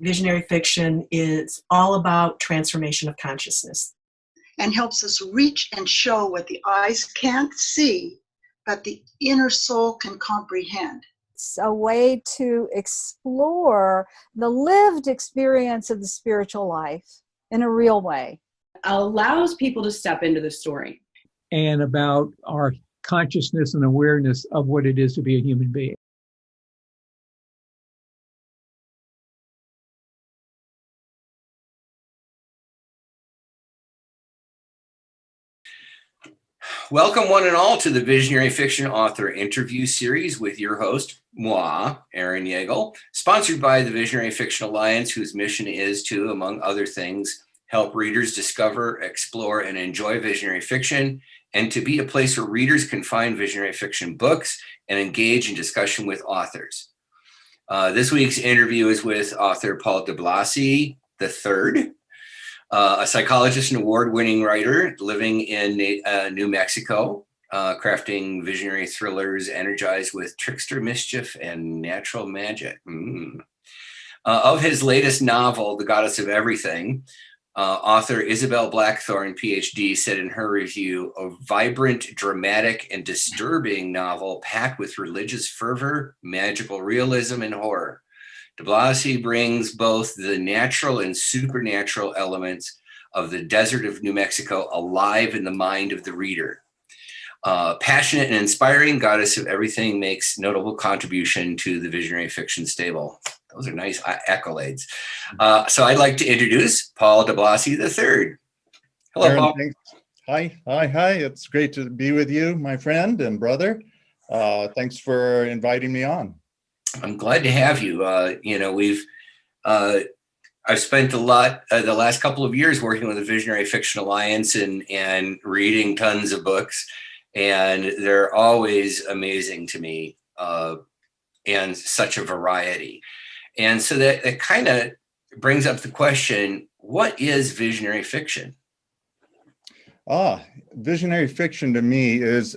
Visionary fiction is all about transformation of consciousness. And helps us reach and show what the eyes can't see, but the inner soul can comprehend. It's a way to explore the lived experience of the spiritual life in a real way. Allows people to step into the story. And about our consciousness and awareness of what it is to be a human being. Welcome one and all to the Visionary Fiction Author Interview Series with your host, moi, Aaron Yeagle, sponsored by the Visionary Fiction Alliance, whose mission is to, among other things, help readers discover, explore, and enjoy visionary fiction, and to be a place where readers can find visionary fiction books and engage in discussion with authors. This week's interview is with author Paul de Blasi III, a psychologist and award-winning writer living in New Mexico, crafting visionary thrillers energized with trickster mischief and natural magic. Of his latest novel, The Goddess of Everything, author Isabel Blackthorne, Ph.D., said in her review, a vibrant, dramatic, and disturbing novel packed with religious fervor, magical realism, and horror. De Blasi brings both the natural and supernatural elements of the desert of New Mexico alive in the mind of the reader. Passionate and inspiring, Goddess of Everything makes notable contribution to the visionary fiction stable. Those are nice accolades. So I'd like to introduce Paul de Blasi III. Hello, Aaron, Paul. Thanks. Hi. It's great to be with you, my friend and brother. Thanks for inviting me on. I'm glad to have you. I've spent a lot the last couple of years working with the Visionary Fiction Alliance and reading tons of books, and they're always amazing to me, and such a variety. And so that kind of brings up the question, what is visionary fiction? Visionary fiction to me is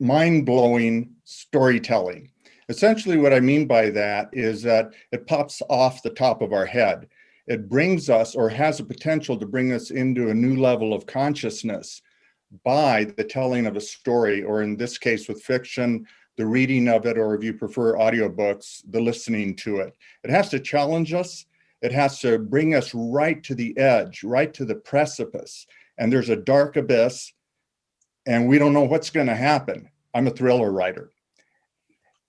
mind-blowing storytelling. Essentially, what I mean by that is that it pops off the top of our head. It brings us, or has a potential to bring us into a new level of consciousness by the telling of a story, or in this case with fiction, the reading of it, or if you prefer audiobooks, the listening to it. It has to challenge us. It has to bring us right to the edge, right to the precipice. And there's a dark abyss, and we don't know what's going to happen. I'm a thriller writer.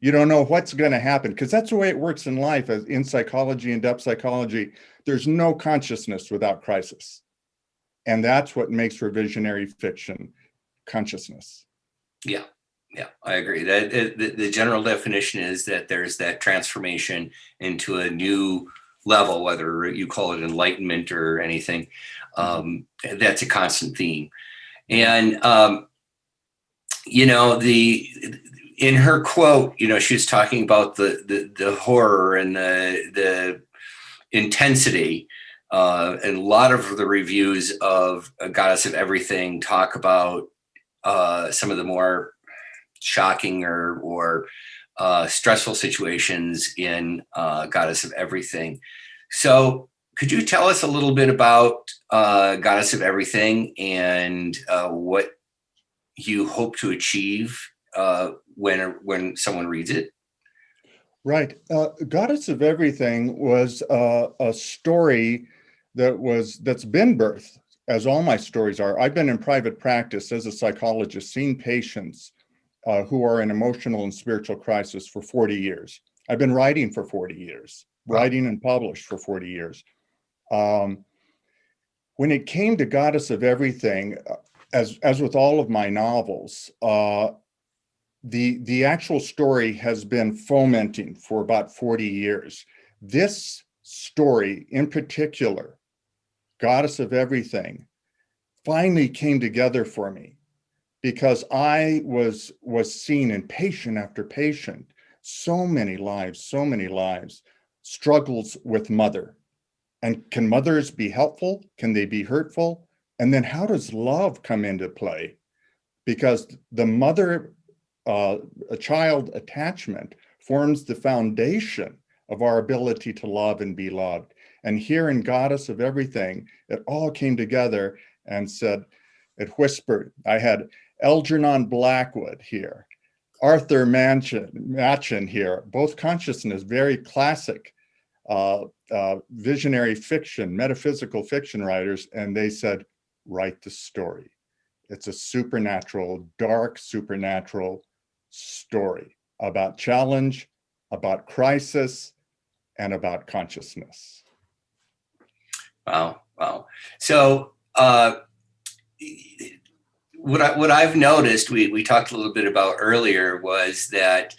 You don't know what's going to happen, because that's the way it works in life. As in psychology and depth psychology, there's no consciousness without crisis. And that's what makes for visionary fiction, consciousness. Yeah, I agree. That the general definition is that there's that transformation into a new level, whether you call it enlightenment or anything. That's a constant theme. And, in her quote, she was talking about the horror and the intensity, and a lot of the reviews of A Goddess of Everything talk about some of the more shocking or stressful situations in Goddess of Everything. So could you tell us a little bit about Goddess of Everything and what you hope to achieve when someone reads it? Right. Goddess of Everything was a story that's been birthed, as all my stories are. I've been in private practice as a psychologist, seeing patients who are in emotional and spiritual crisis for 40 years. I've been writing for 40 years, writing and published for 40 years. When it came to Goddess of Everything, as with all of my novels, the actual story has been fomenting for about 40 years. This story in particular, Goddess of Everything, finally came together for me, because I was seeing in patient after patient, so many lives, struggles with mother. And can mothers be helpful? Can they be hurtful? And then how does love come into play? Because the mother a child attachment forms the foundation of our ability to love and be loved. And here in Goddess of Everything, it all came together and said, it whispered. I had Algernon Blackwood here, Arthur Machen here, both consciousness, very classic visionary fiction, metaphysical fiction writers, and they said, write the story. It's a supernatural, dark supernatural story about challenge, about crisis, and about consciousness. Wow, wow. So what I've noticed, we talked a little bit about earlier, was that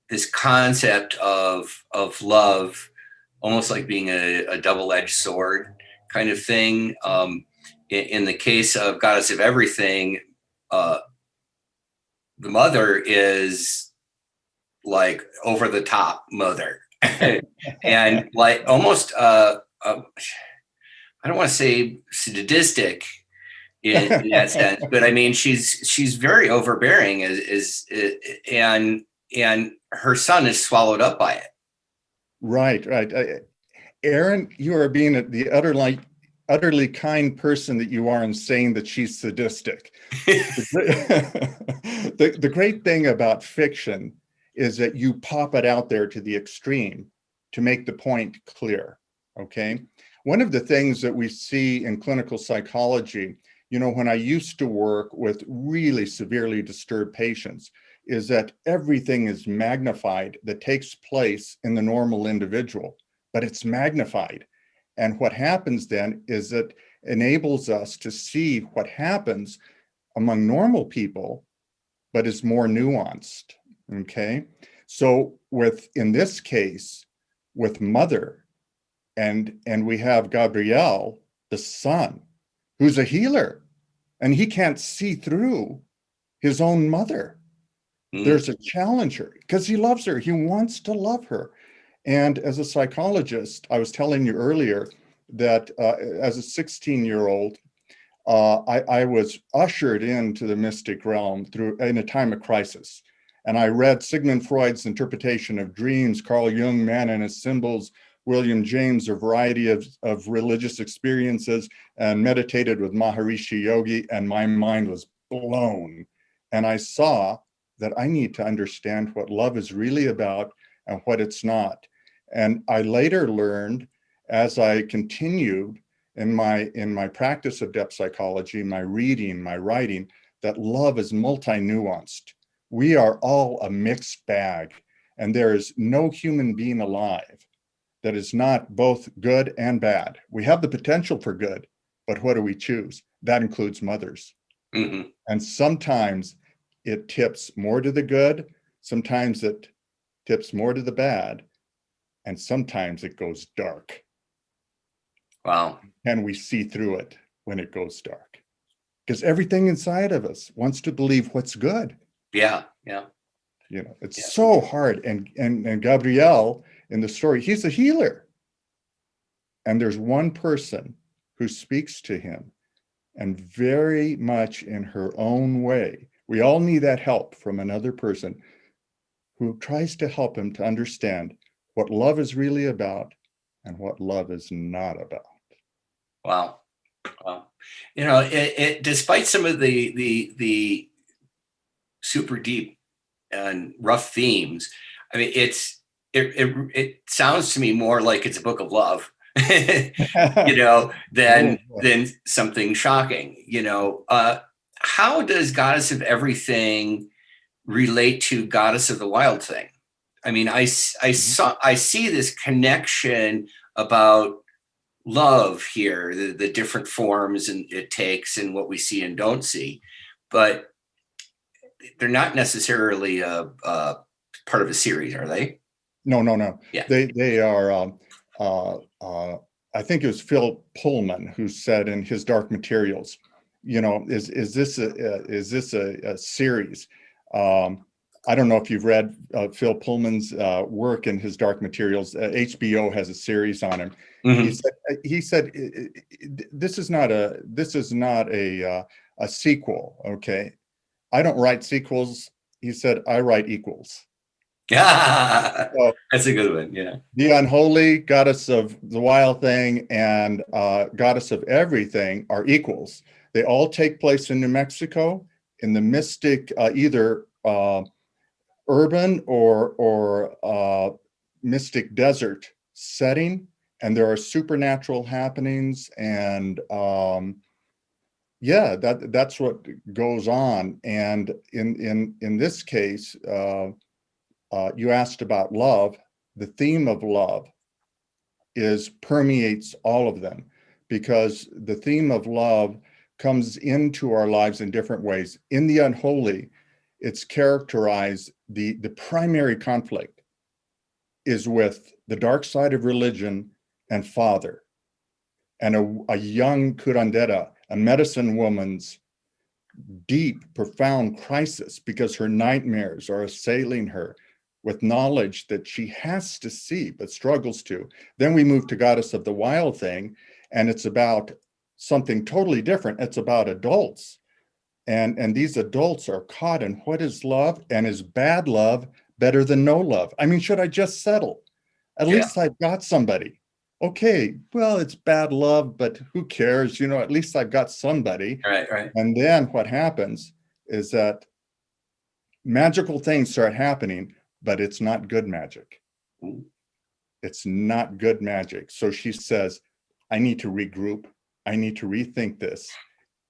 this concept of love, almost like being a double-edged sword kind of thing. In the case of Goddess of Everything, the mother is like over the top mother, and like almost I don't want to say sadistic in that sense, but I mean she's very overbearing, and her son is swallowed up by it. Right. Aaron, you are being the utterly kind person that you are in saying that she's sadistic. The great thing about fiction is that you pop it out there to the extreme to make the point clear, okay? One of the things that we see in clinical psychology, when I used to work with really severely disturbed patients, is that everything is magnified that takes place in the normal individual, but it's magnified. And what happens then is it enables us to see what happens among normal people, but is more nuanced, okay? So in this case, with mother, and we have Gabriel, the son, who's a healer, and he can't see through his own mother. There's a challenger because he loves her. He wants to love her. And as a psychologist, I was telling you earlier that as a 16-year-old, I was ushered into the mystic realm in a time of crisis. And I read Sigmund Freud's interpretation of dreams, Carl Jung, Man and His Symbols, William James, a variety of religious experiences, and meditated with Maharishi Yogi, and my mind was blown. And I saw that I need to understand what love is really about and what it's not. And I later learned, as I continued in my practice of depth psychology, my reading, my writing, that love is multi-nuanced. We are all a mixed bag, and there is no human being alive that is not both good and bad. We have the potential for good, but what do we choose? That includes mothers. Mm-hmm. And sometimes it tips more to the good, sometimes it tips more to the bad, and sometimes it goes dark. Wow. And we see through it when it goes dark. Because everything inside of us wants to believe what's good. Yeah. It's so hard. And Gabriel in the story, he's a healer. And there's one person who speaks to him, and very much in her own way. We all need that help from another person who tries to help him to understand what love is really about and what love is not about. Wow. It despite some of the super deep and rough themes, I mean, it sounds to me more like it's a book of love, than something shocking. How does Goddess of Everything relate to Goddess of the Wild Thing? I mean, I see this connection about love here, the different forms and it takes and what we see and don't see, but they're not necessarily a part of a series, are they? No. Yeah. They are, I think it was Phil Pullman who said in his Dark Materials, is this a series? I don't know if you've read Phil Pullman's work in his Dark Materials. HBO has a series on him. Mm-hmm. He said this is not a sequel. Okay, I don't write sequels. He said I write equals. Yeah, So that's a good one. Yeah. the unholy, goddess of the wild thing, and goddess of everything are equals. They all take place in New Mexico in the mystic, either urban or mystic desert setting, and there are supernatural happenings, and yeah, that's what goes on. And in this case, you asked about love. The theme of love is permeates all of them, because the theme of love comes into our lives in different ways. In the unholy, it's characterized, the primary conflict is with the dark side of religion and father, and a young curandera, a medicine woman's deep, profound crisis because her nightmares are assailing her with knowledge that she has to see but struggles to. Then we move to goddess of the wild thing, and it's about something totally different. It's about adults. And these adults are caught in what is love, and is bad love better than no love? I mean, should I just settle? At Yeah. least I've got somebody. Okay, well, it's bad love, but who cares? You know, at least I've got somebody. Right. Right. And then what happens is that magical things start happening, but it's not good magic. Ooh. It's not good magic. So she says, I need to regroup. I need to rethink this.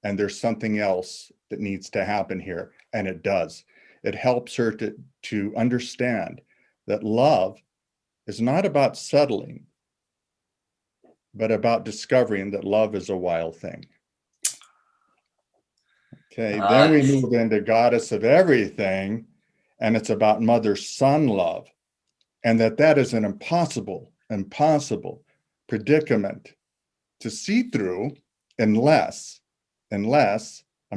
And there's something else that needs to happen here. And it does. It helps her to understand that love is not about settling, but about discovering that love is a wild thing. Okay, then we move into goddess of everything, and it's about mother-son love, and that is an impossible predicament to see through unless, I'm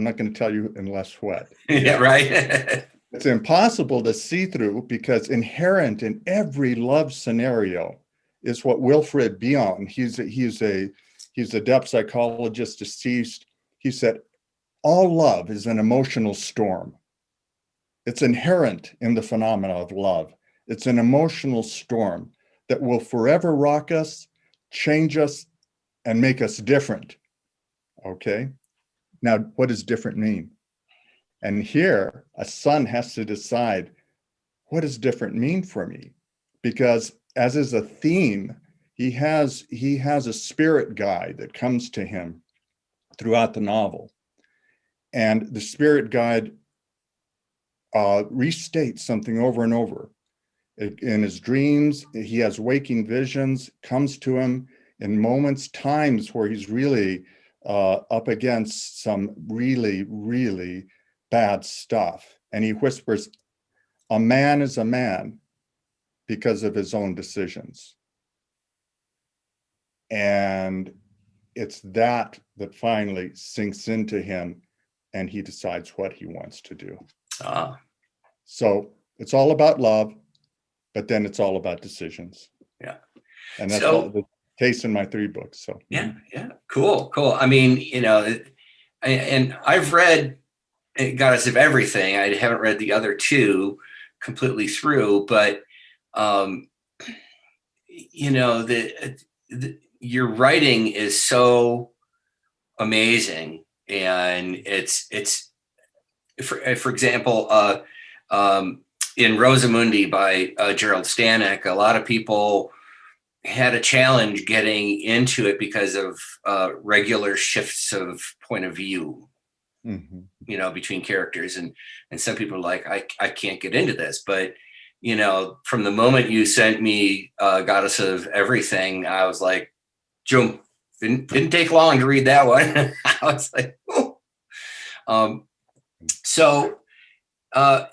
not going to tell you unless what. Yeah. Right. It's impossible to see through because inherent in every love scenario is what Wilfred Bion, he's a depth psychologist, deceased. He said, all love is an emotional storm. It's inherent in the phenomena of love. It's an emotional storm that will forever rock us, change us, and make us different. Okay? Now, what does different mean? And here, a son has to decide, what does different mean for me? Because as is a theme, he has a spirit guide that comes to him throughout the novel. And the spirit guide restates something over and over. In his dreams, he has waking visions, comes to him in moments, times where he's really up against some really, really bad stuff. And he whispers, a man is a man because of his own decisions. And it's that finally sinks into him, and he decides what he wants to do. So it's all about love, but then it's all about decisions. Yeah. And that's the case in my 3 books. So yeah. Cool. I mean, and I've read Goddess of Everything. I haven't read the other 2 completely through, but your writing is so amazing, and it's for example, in Rosamundi by Gerald Stanek, a lot of people had a challenge getting into it because of regular shifts of point of view, between characters, and some people are like, I can't get into this. But from the moment you sent me Goddess of Everything, I was like, Jum, didn't take long to read that one. I was like, oh.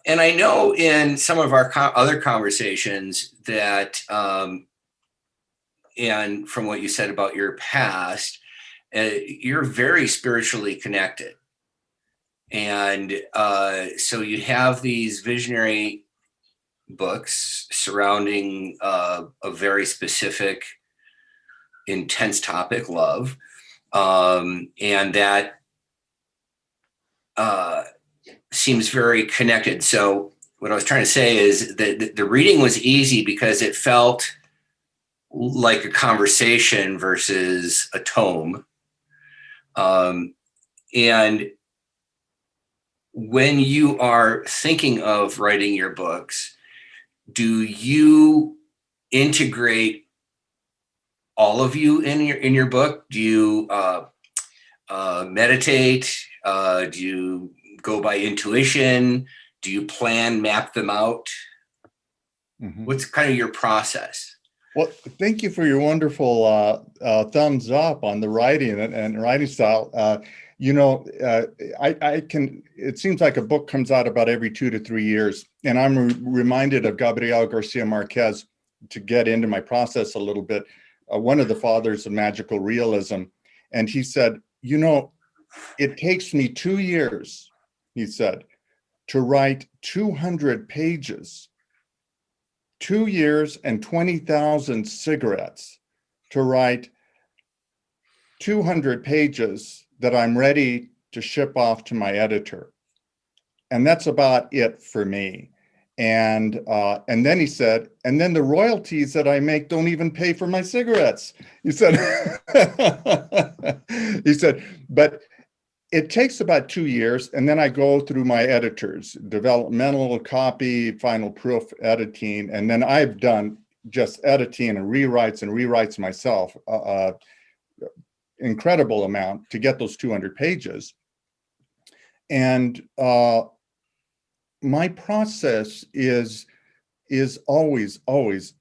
And I know in some of our other conversations that, and from what you said about your past, you're very spiritually connected. And so you have these visionary books surrounding a very specific, intense topic, love. And that seems very connected. So what I was trying to say is that the reading was easy because it felt like a conversation versus a tome. And when you are thinking of writing your books, do you integrate all of you in your book? Do you meditate? Do you go by intuition? Do you map them out? Mhm. What's kind of your process? Well, thank you for your wonderful thumbs up on the writing and writing style. I can, it seems like a book comes out about every 2 to 3 years. And I'm reminded of Gabriel Garcia Marquez, to get into my process a little bit, one of the fathers of magical realism. And he said, it takes me 2 years, he said, to write 200 pages. 2 years and 20,000 cigarettes to write 200 pages that I'm ready to ship off to my editor. And that's about it for me. And then he said, and then the royalties that I make don't even pay for my cigarettes. He said, but it takes about 2 years, and then I go through my editors, developmental, copy, final proof, editing, and then I've done just editing and rewrites myself, incredible amount to get those 200 pages. And my process is always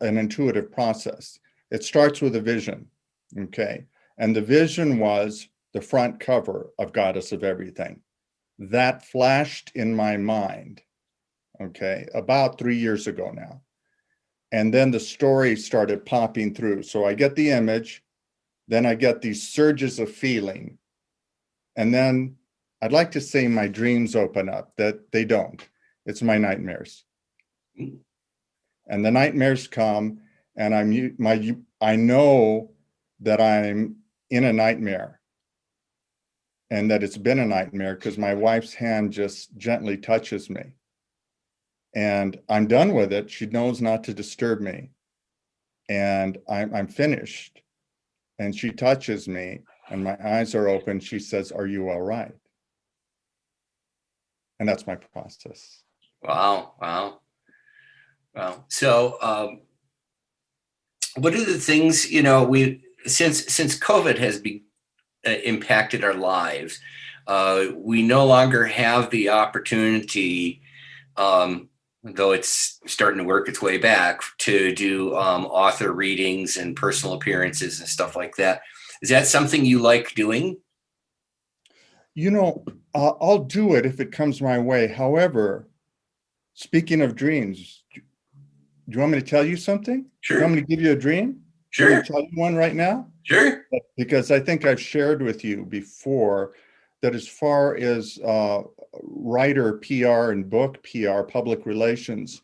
an intuitive process. It starts with a vision, okay? And the vision was the front cover of Goddess of Everything. That flashed in my mind, okay, about 3 years ago now. And then the story started popping through. So I get the image, then I get these surges of feeling. And then I'd like to say my dreams open up, that they don't. It's my nightmares. And the nightmares come, and I know that I'm in a nightmare, and that it's been a nightmare because my wife's hand just gently touches me. And I'm done with it. She knows not to disturb me. And I'm finished. And she touches me, and my eyes are open. She says, "Are you all right?" And that's my process. Wow. So what are the things, since COVID has impacted our lives, we no longer have the opportunity, though it's starting to work its way back, to do author readings and personal appearances and stuff like that. Is that something you like doing? I'll do it if it comes my way. However, speaking of dreams, do you want me to tell you something? Sure. Do you want me to give you a dream? Sure. Can I tell you one right now? Sure. Because I think I've shared with you before that as far as writer PR and book PR, public relations,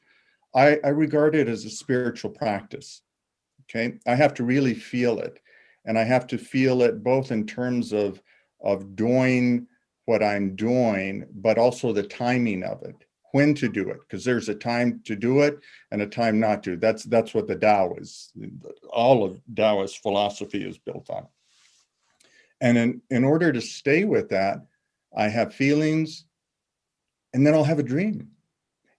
I regard it as a spiritual practice. Okay, I have to really feel it, and I have to feel it both in terms of doing what I'm doing, but also the timing of it, when to do it, because there's a time to do it and a time not to. That's what the Tao is. All of Taoist philosophy is built on. And in order to stay with that, I have feelings, and then I'll have a dream.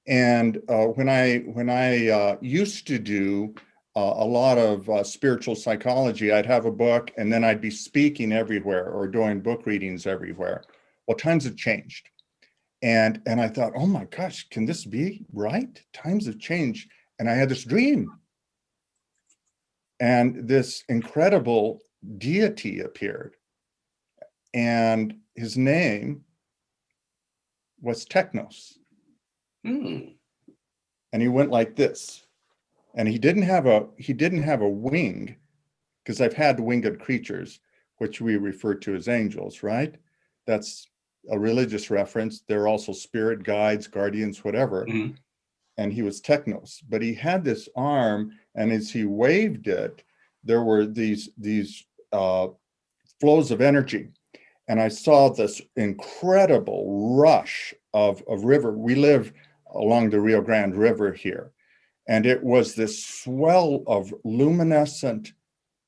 And when I used to do a lot of spiritual psychology, I'd have a book, and then I'd be speaking everywhere or doing book readings everywhere. Well, times have changed. And I thought, oh my gosh, can this be right? Times have changed. And I had this dream. And this incredible deity appeared. And his name was Technos. Hmm. And he went like this. And he didn't have a wing, because I've had winged creatures, which we refer to as angels, right? That's a religious reference. They're also spirit guides, guardians, whatever. Mm-hmm. And he was Technos, but he had this arm, and as he waved it, there were these flows of energy. And I saw this incredible rush of river. We live along the Rio Grande River here. And it was this swell of luminescent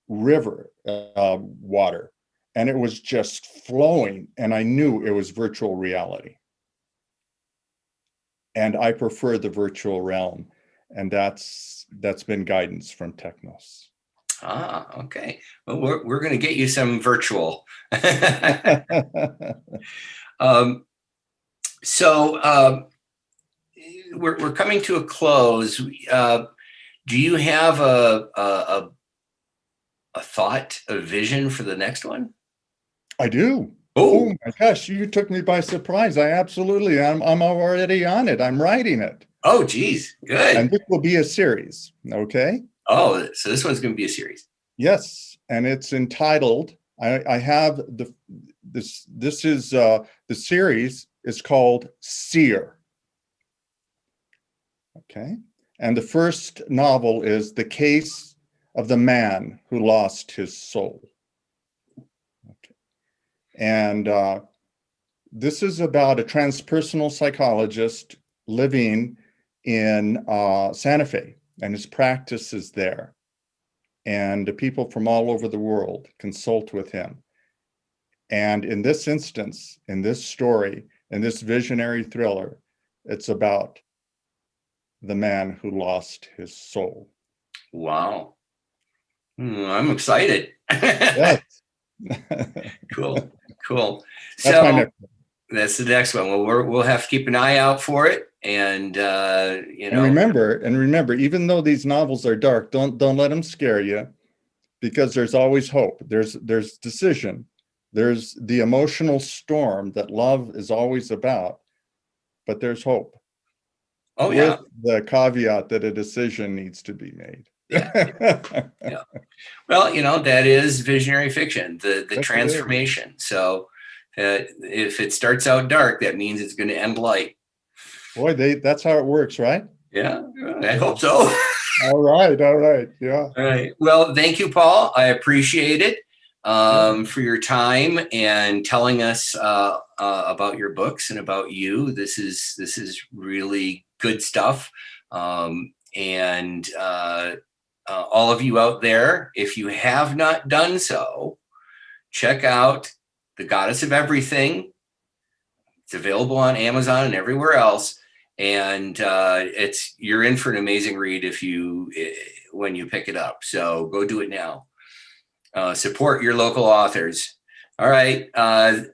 river water. And it was just flowing. And I knew it was virtual reality. And I prefer the virtual realm. And that's been guidance from Technos. Ah, okay. Well, we're going to get you some virtual. So we're coming to a close. Do you have a thought, a vision for the next one? I do. Oh My gosh, you took me by surprise. I'm already on it. I'm writing it. Oh, geez, good. And this will be a series. Okay. Oh, so this one's going to be a series. Yes, and it's entitled. I have the series is called Seer. Okay, and the first novel is The Case of the Man Who Lost His Soul. Okay, and this is about a transpersonal psychologist living in Santa Fe, and his practice is there. And people from all over the world consult with him. And in this instance, in this story, in this visionary thriller, it's about the man who lost his soul. Wow. I'm excited. Yes. Cool. That's my next one. That's the next one. Well, we'll have to keep an eye out for it. And And remember, even though these novels are dark, don't let them scare you, because there's always hope. There's decision. There's the emotional storm that love is always about, but there's hope. Oh, yeah. With the caveat that a decision needs to be made. Yeah. Well, that is visionary fiction, the Yes, transformation. So if it starts out dark, that means it's going to end light. Boy, that's how it works, right? Yeah, I hope so. All right. Yeah. All right. Well, thank you, Paul. I appreciate it for your time and telling us about your books and about you. This is really good stuff. And all of you out there, if you have not done so, check out The Goddess of Everything. It's available on Amazon and everywhere else. And you're in for an amazing read when you pick it up. So go do it now. Support your local authors. All right.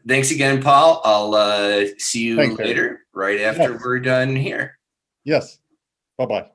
Thanks again, Paul. I'll see you later, right after we're done here. Yes. Bye-bye.